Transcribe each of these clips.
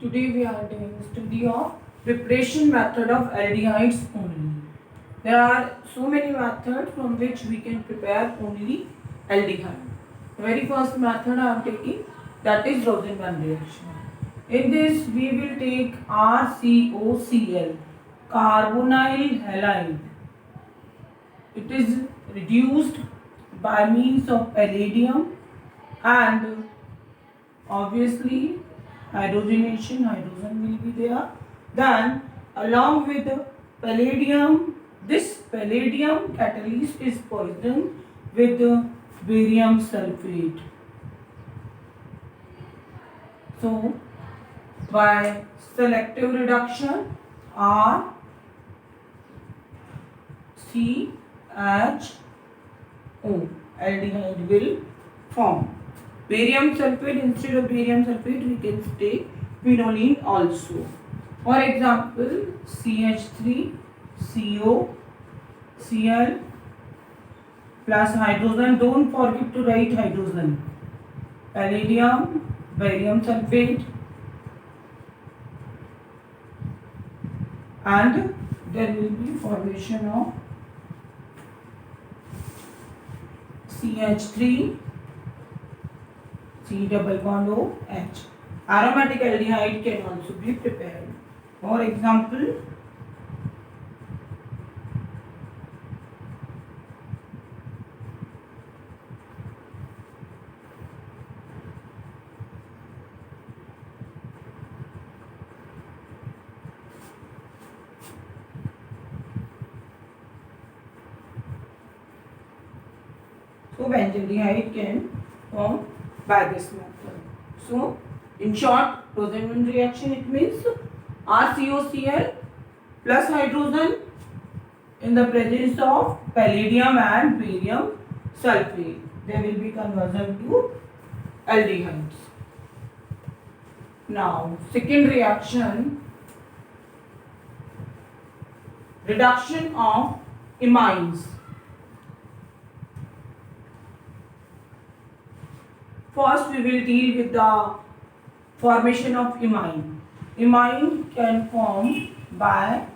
Today we are doing study of preparation method of aldehydes only. There are so many methods from which we can prepare only aldehyde. The very first method I am taking, that is Rosenbaum reaction. In this we will take RCOCl, carbonyl halide. It is reduced by means of palladium and obviously hydrogen will be there. Then along with the palladium, this palladium catalyst is poisoned with the barium sulfate. So by selective reduction, R C H O aldehyde will form. Barium sulfate, instead of barium sulfate we can take phenolene also. For example, CH3COCl plus hydrogen. Don't forget to write hydrogen. Palladium, barium sulfate, and there will be formation of CH3 C double bond O H. Aromatic aldehyde can also be prepared. For example, benzaldehyde can form by this method. So, in short, Rosenbaum reaction, it means RCOCl plus hydrogen in the presence of palladium and barium sulfate. There will be conversion to aldehydes. Now, second reaction, reduction of imines. First, we will deal with the formation of imine. Imine can form by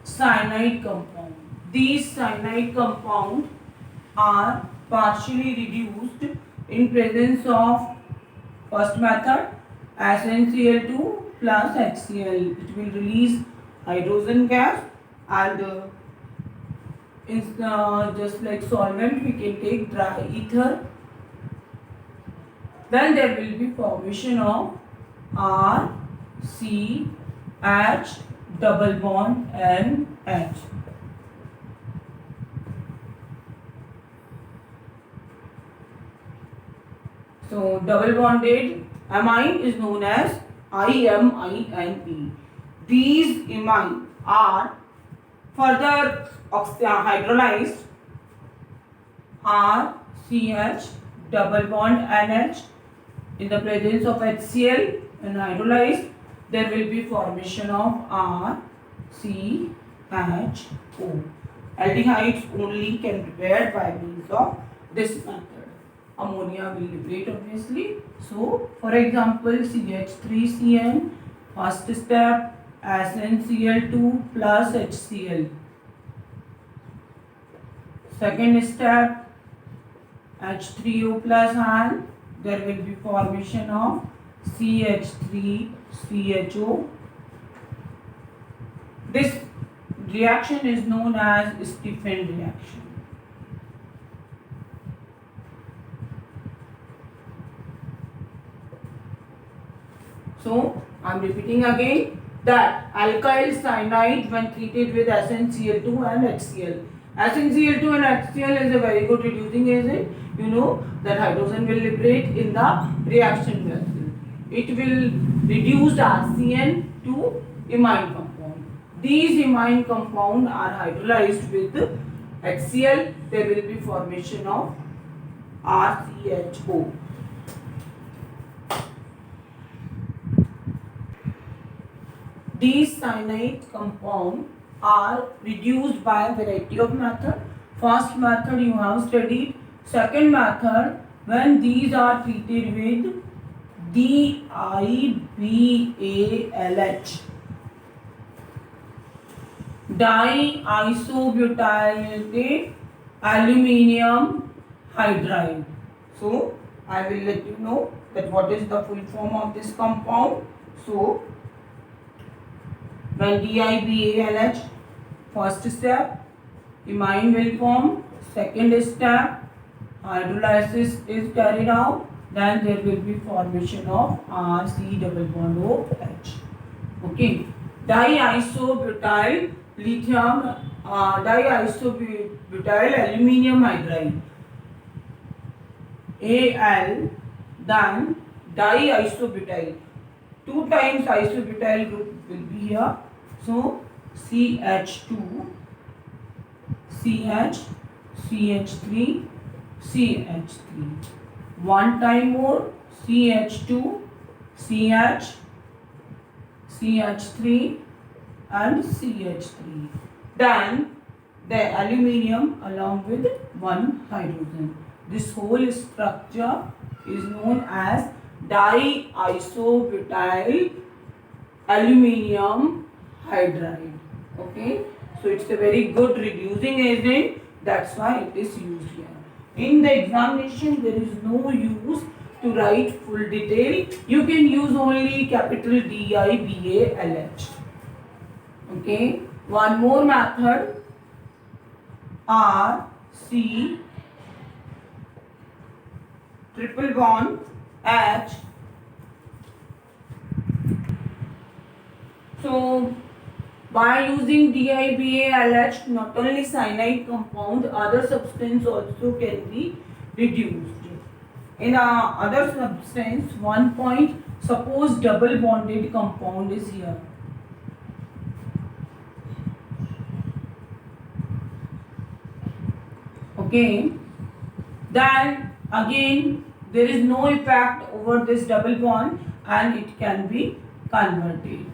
cyanide compound. These cyanide compounds are partially reduced in presence of first method SnCl2 plus HCl. It will release hydrogen gas and just like solvent we can take dry ether. Then there will be formation of R, C, H, double bond N, H. So double bonded amine is known as IMINE. These imine are further hydrolyzed RCH double bond NH. In the presence of HCl and hydrolyzed, there will be formation of RCHO. Aldehydes only can be prepared by means of this method. Ammonia will liberate obviously. So, for example, CH3CN, first step SnCl2 plus HCl. Second step H3O plus and there will be formation of CH3CHO. This reaction is known as Stephen reaction. So, I am repeating again that alkyl cyanide when treated with SnCl2 and HCl. SnCl2 and HCl is a very good reducing agent. You know that hydrogen will liberate in the reaction vessel. It will reduce RCN to imine compound. These imine compound are hydrolyzed with HCl. There will be formation of RCHO. These cyanide compounds are reduced by a variety of methods. First method you have studied. Second method, when these are treated with DIBALH, diisobutyl aluminium hydride. So I will let you know that what is the full form of this compound. So when DIBALH, first step, imine will form. Second step, hydrolysis is carried out. Then there will be formation of RC double bond OH. Okay. Diisobutyl lithium, diisobutyl aluminium hydride, Al, then diisobutyl. 2 times isobutyl group will be here. So CH2, CH, CH3, CH3. 1 time more, CH2, CH, CH3 and CH3. Then the aluminium along with 1 hydrogen. This whole structure is known as diisobutyl aluminium hydride. Okay, so it's a very good reducing agent, that's why it is used here. In the examination there is no use to write full detail, you can use only capital DIBALH. Okay, one more method, RC triple bond H. So by using DIBALH, not only cyanide compound, other substance also can be reduced. In other substance, 1 point, suppose double bonded compound is here. Okay, then again there is no effect over this double bond and it can be converted.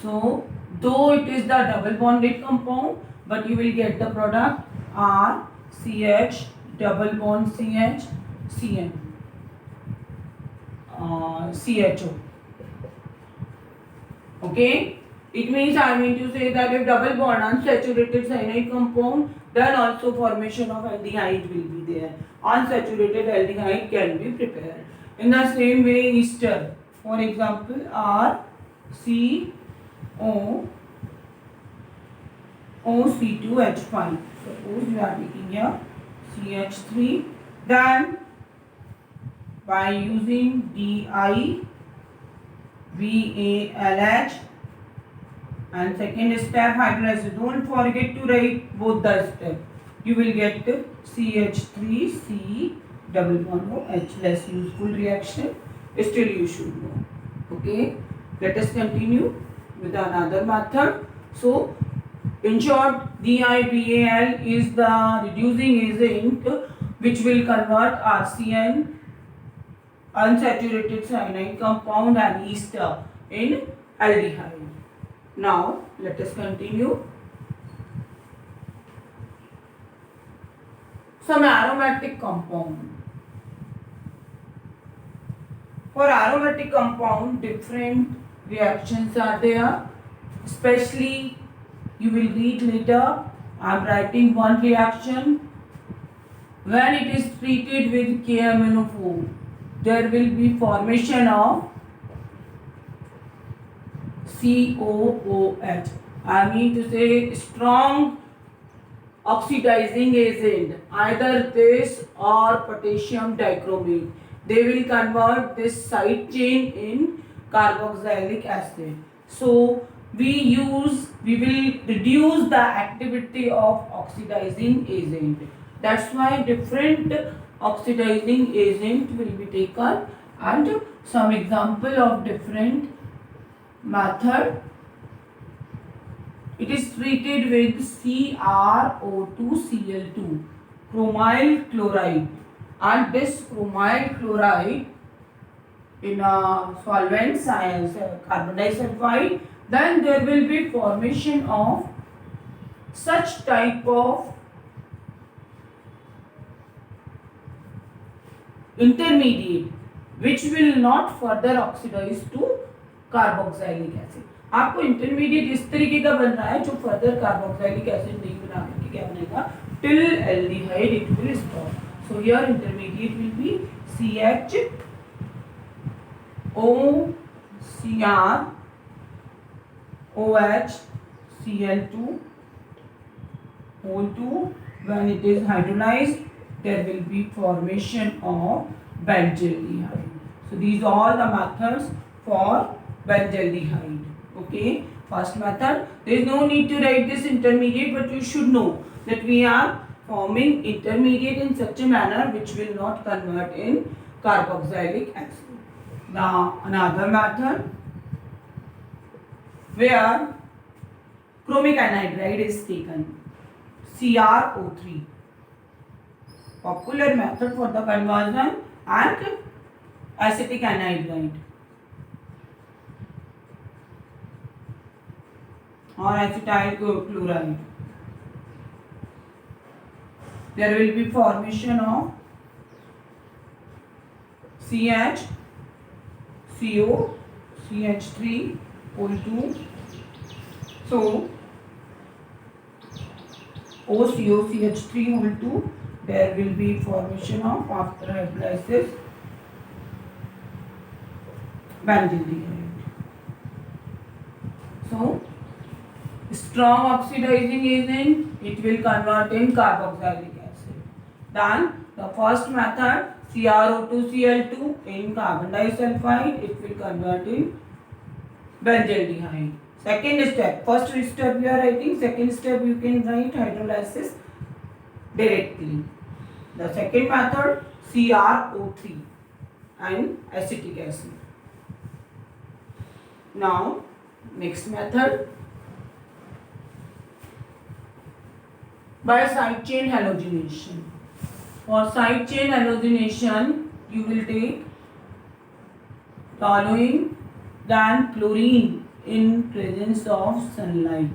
So though it is the double bonded compound, but you will get the product RCH double bond CH CN CHO. Okay, it means I mean to say that if double bond unsaturated cyanide compound, then also formation of aldehyde will be there. Unsaturated aldehyde can be prepared. In the same way, ester, for example, RCO OC2H5. Suppose you are taking here CH3, then by using DIBALH and second step hydrolysis. Don't forget to write both the steps. You will get CH3C double bond OH, less useful reaction. Still you should know. Okay. Let us continue with another method. So in short, DIBAL is the reducing agent which will convert RCN, unsaturated cyanide compound, and ester in aldehyde. Now let us continue. Some aromatic compound. For aromatic compound, different reactions are there. Especially you will read later. I am writing one reaction. When it is treated with KMNO4, there will be formation of COOH. I mean to say strong oxidizing agent, either this or potassium dichromate. They will convert this side chain in carboxylic acid. So we will reduce the activity of oxidizing agent. That's why different oxidizing agent will be taken, and some example of different method. It is treated with CrO2Cl2, chromyl chloride, and this chromyl chloride in a solvent carbon disulfide, then there will be formation of such type of intermediate which will not further oxidize to carboxylic acid. आपको intermediate इस तरीके का बन रहा है जो further carboxylic acid नहीं बना करके क्या बनेगा, till aldehyde it will stop. So here intermediate will be CHOCr OH Cl2 O2. When it is hydrolyzed there will be formation of benzaldehyde. So these are all the methods for benzaldehyde. Okay, first method, there is no need to write this intermediate, but you should know that we are forming intermediate in such a manner which will not convert in carboxylic acid. Now another method where chromic anhydride is taken, CrO3, popular method for the conversion and acetic anhydride or acetyl chloride. There will be formation of CH, CO, CH3, O2. So OCO, CH3, O2. There will be formation of, after hydrolysis, benzaldehyde. So strong oxidizing agent, it will convert in carboxylic acid. Then the first method, CrO2Cl2 in carbon disulfide, it will convert in benzaldehyde. Second step, first step you are writing, second step you can write hydrolysis directly. The second method, CrO3 and acetic acid. Now next method, by side chain halogenation. For side chain halogenation, you will take toluene, then chlorine in presence of sunlight.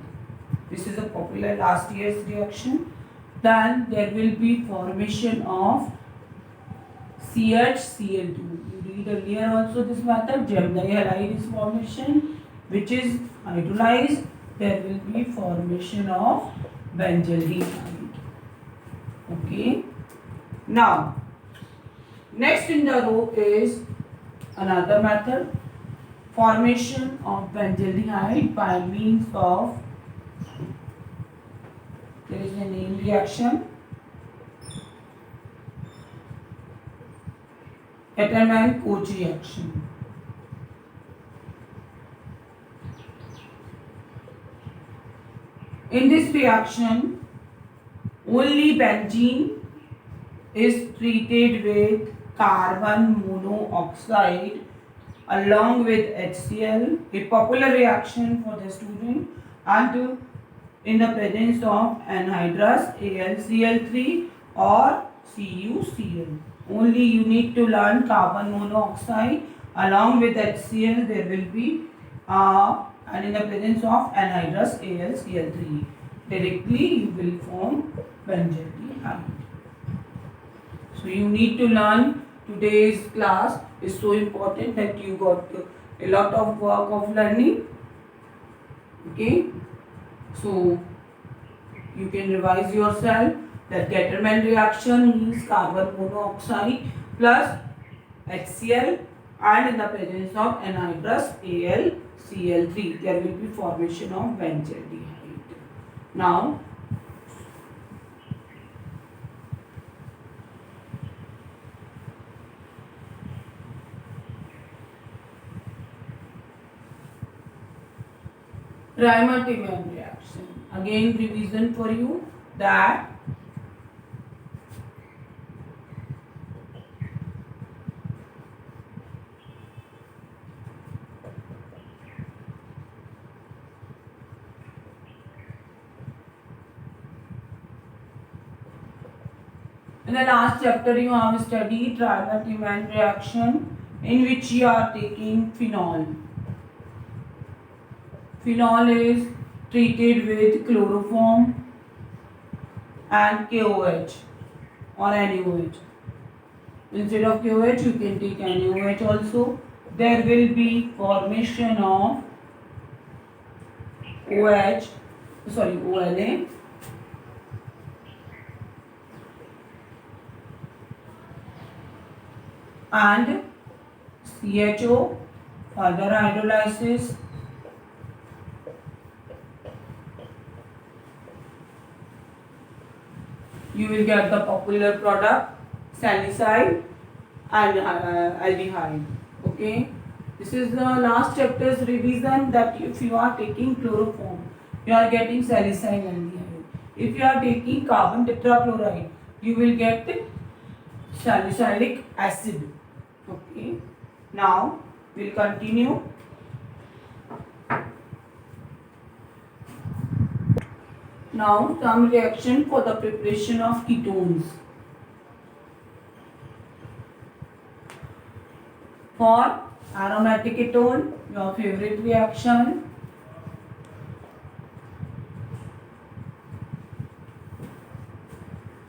This is a popular last year's reaction. Then there will be formation of CHCl2. You read earlier also this method. Gemini halide is formation, which is hydrolyzed. There will be formation of benzaldehyde. Okay. Now, next in the row is another method, formation of benzaldehyde by means of, there is a name reaction, Ketterman-Koch reaction. In this reaction, only benzene is treated with carbon monoxide along with HCl, a popular reaction for the student, and in the presence of anhydrous AlCl3 or CuCl. Only you need to learn carbon monoxide along with HCl there will be and in the presence of anhydrous AlCl3. Directly you will form benzaldehyde. So you need to learn. Today's class is so important that you got a lot of work of learning. Okay. So you can revise yourself that Ketterman reaction means carbon monoxide plus HCl and in the presence of anhydrous AlCl3 there will be formation of benzaldehyde. Now Reimer-Tiemann reaction. Again revision for you that in the last chapter you have studied Reimer-Tiemann reaction in which you are taking phenol. Phenol is treated with chloroform and KOH or NaOH. Instead of KOH, you can take NaOH also. There will be formation of OH, sorry, OLA, and CHO. Further hydrolysis, you will get the popular product salicylate and aldehyde. Okay, this is the last chapter's revision, that if you are taking chloroform, you are getting salicylate aldehyde. If you are taking carbon tetrachloride, you will get salicylic acid. Okay, now we'll continue. Now some reaction for the preparation of ketones. For aromatic ketone, your favorite reaction,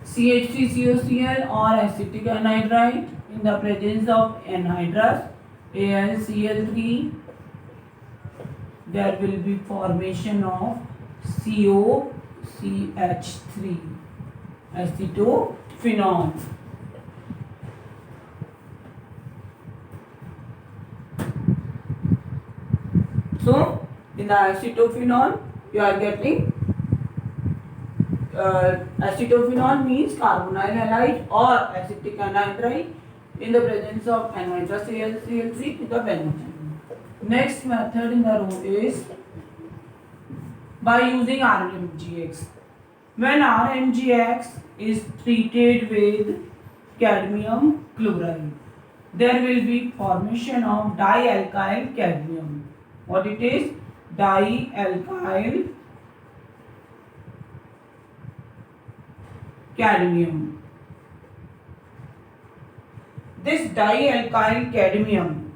CH3COCl or acetic anhydride in the presence of anhydrous AlCl3, there will be formation of COCH3, acetophenol. So in the acetophenol, you are getting acetophenol means carbonyl halide or acetic anhydride in the presence of anhydrous AlCl3 to the benzyne. Next method in the row is by using RMGX. When RMGX is treated with cadmium chloride, there will be formation of dialkyl cadmium. What it is? Dialkyl cadmium. This dialkyl cadmium,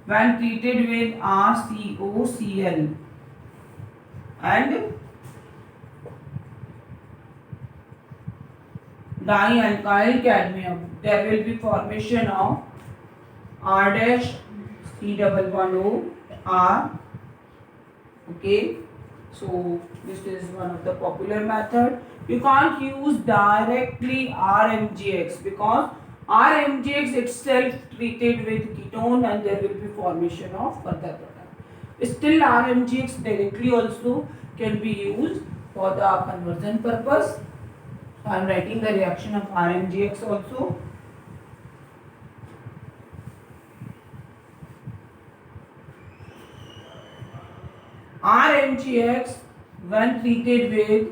when treated with RCOCl and dialkyl cadmium, there will be formation of R dash C double bond O R. Okay, so this is one of the popular method. You can't use directly RMGX because RMGX itself treated with ketone and there will be formation of further product. Still RMGX directly also can be used for the conversion purpose. I am writing the reaction of RMGX also. RMGX when treated with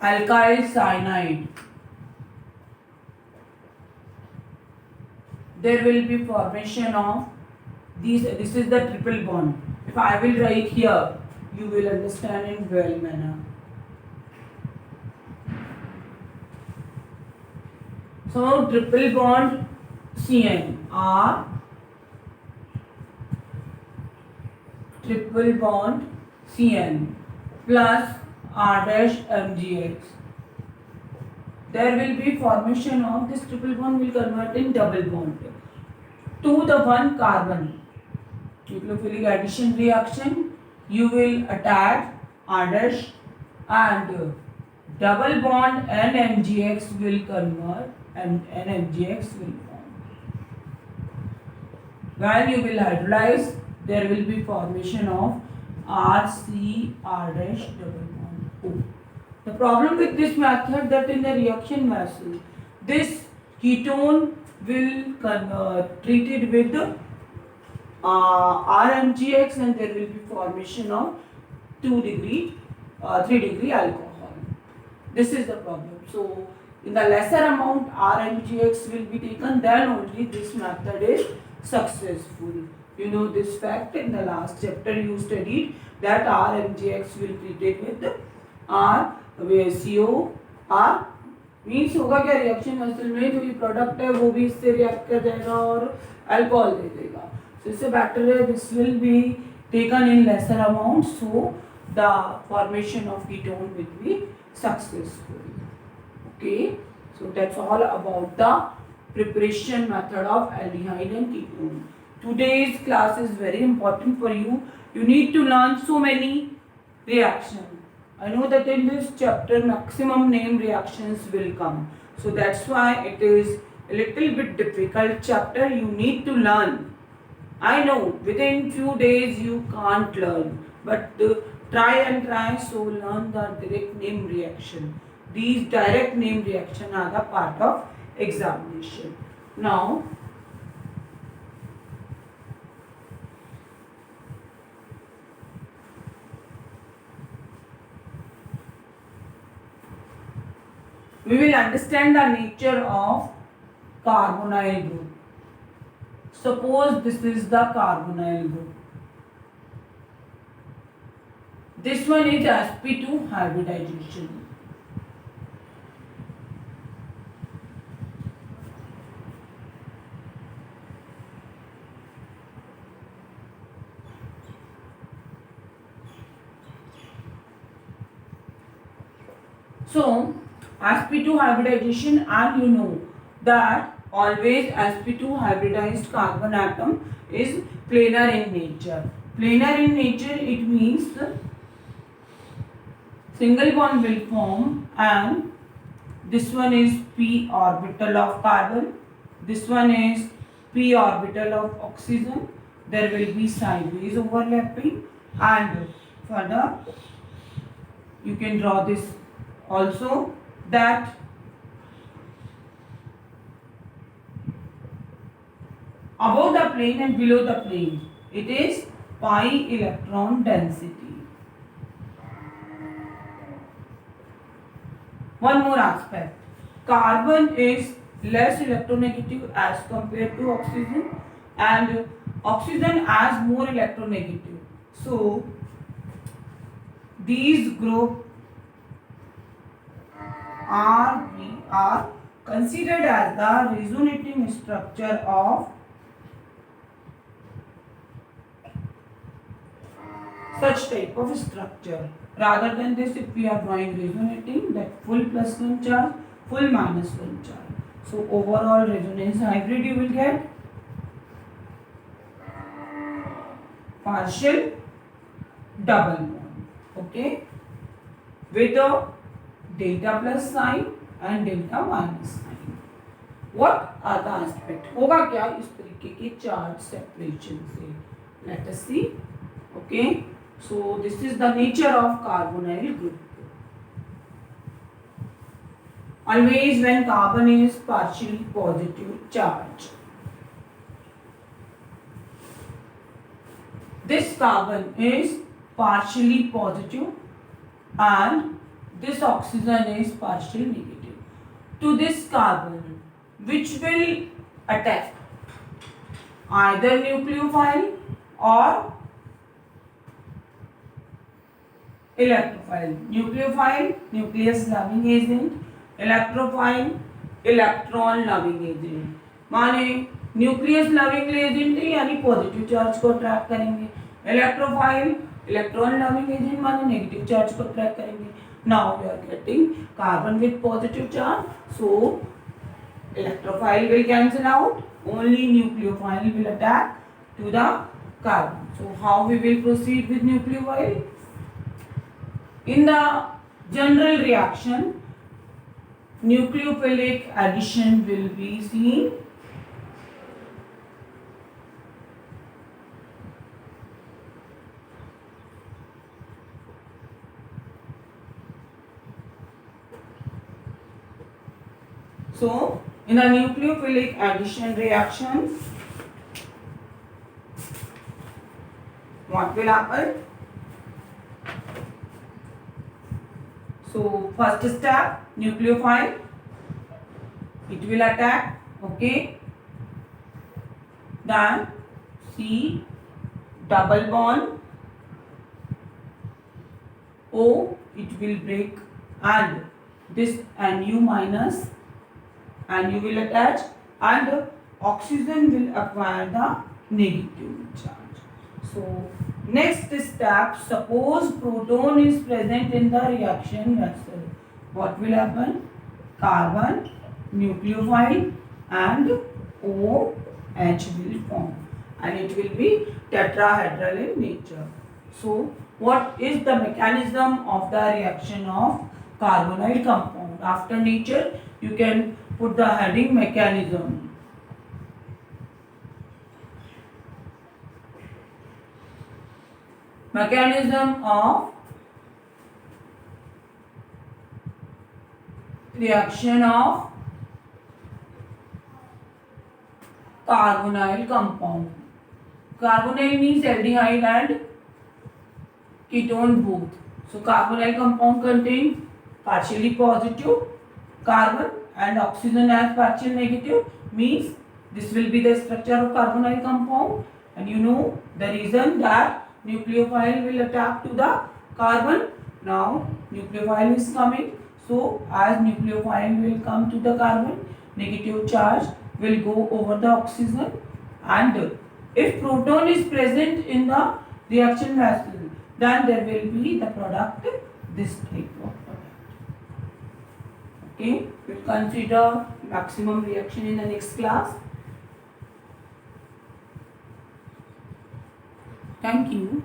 alkyl cyanide, there will be formation of these. This is the triple bond. If I will write here, you will understand in well manner. So triple bond CN R, triple bond CN plus R dash MgX. There will be formation of this triple bond will convert in double bond to the one carbon. Nucleophilic addition reaction, you will attach R dash and double bond NMGX will convert and NMGX will form. When you will hydrolyze, there will be formation of RC R dash double bond O. The problem with this method that in the reaction vessel, this ketone will treated with the RMGX and there will be formation of 3 degree alcohol. This is the problem. So in the lesser amount RMGX will be taken, then only this method is successful. You know this fact, in the last chapter you studied that RMGX will be treated with CO R means होगा क्या, reaction vessel में जो ये product है वो भी इससे react कर जाएगा और अल्कोहल दे देगा. So it's better this will be taken in lesser amount, so the formation of ketone will be successful. Okay, So that's all about the preparation method of aldehyde and ketone. Today's class is very important for you. You need to learn so many reactions. I know that in this chapter maximum name reactions will come. So that's why it is a little bit difficult chapter. You need to learn. I know within few days you can't learn, but try and try. So learn the direct name reaction. These direct name reaction are the part of examination. Now we will understand the nature of carbonyl group. Suppose this is the carbonyl group. This one is sp2 hybridization. So sp2 hybridization, and you know that always sp2 hybridized carbon atom is planar in nature. Planar in nature, it means single bond will form, and this one is p orbital of carbon, this one is p orbital of oxygen. There will be sideways overlapping, and further you can draw this also, that above the plane and below the plane it is pi electron density. One more aspect, carbon is less electronegative as compared to oxygen, and oxygen has more electronegative. So these group are considered as the resonating structure of such type of structure. Rather than this, if we are drawing resonating, that full plus 1 charge, full minus 1 charge. So overall resonance hybrid you will get partial double bond, okay, with a delta plus sign and delta minus sign. What are the aspect? होगा क्या इस तरीके के charge separation से? Let us see. Okay. So this is the nature of carbonyl group. Always when carbon is partially positive charge, this carbon is partially positive and this oxygen is partially negative. To this carbon, which will attack either nucleophile or electrophile. Nucleophile, nucleus loving agent, electrophile, electron loving agent. माने nucleus loving agent यानी positive charge को attract करेंगे, electrophile electron loving agent माने negative charge को attract करेंगे. Now we are getting carbon with positive charge, so electrophile will cancel out, only nucleophile will attack to the carbon. So how we will proceed with nucleophile? In the general reaction, nucleophilic addition will be seen. So in a nucleophilic addition reaction, what will happen? So first step, nucleophile, it will attack, okay. Then C double bond O, it will break, and this Nu minus, and you will attach, and oxygen will acquire the negative charge. So next step, suppose proton is present in the reaction vessel. What will happen? Carbon nucleophile and OH will form, and it will be tetrahedral in nature. So what is the mechanism of the reaction of carbonyl compound? After nature you can put the heading mechanism. Mechanism of reaction of carbonyl compound. Carbonyl means aldehyde and ketone both. So carbonyl compound contain partially positive carbon and oxygen as partial negative, means this will be the structure of carbonyl compound, and you know the reason that nucleophile will attack to the carbon. Now nucleophile is coming, so as nucleophile will come to the carbon, negative charge will go over the oxygen, and if proton is present in the reaction vessel, then there will be the product, this type of product. Okay, we'll consider maximum reaction in the next class. Thank you.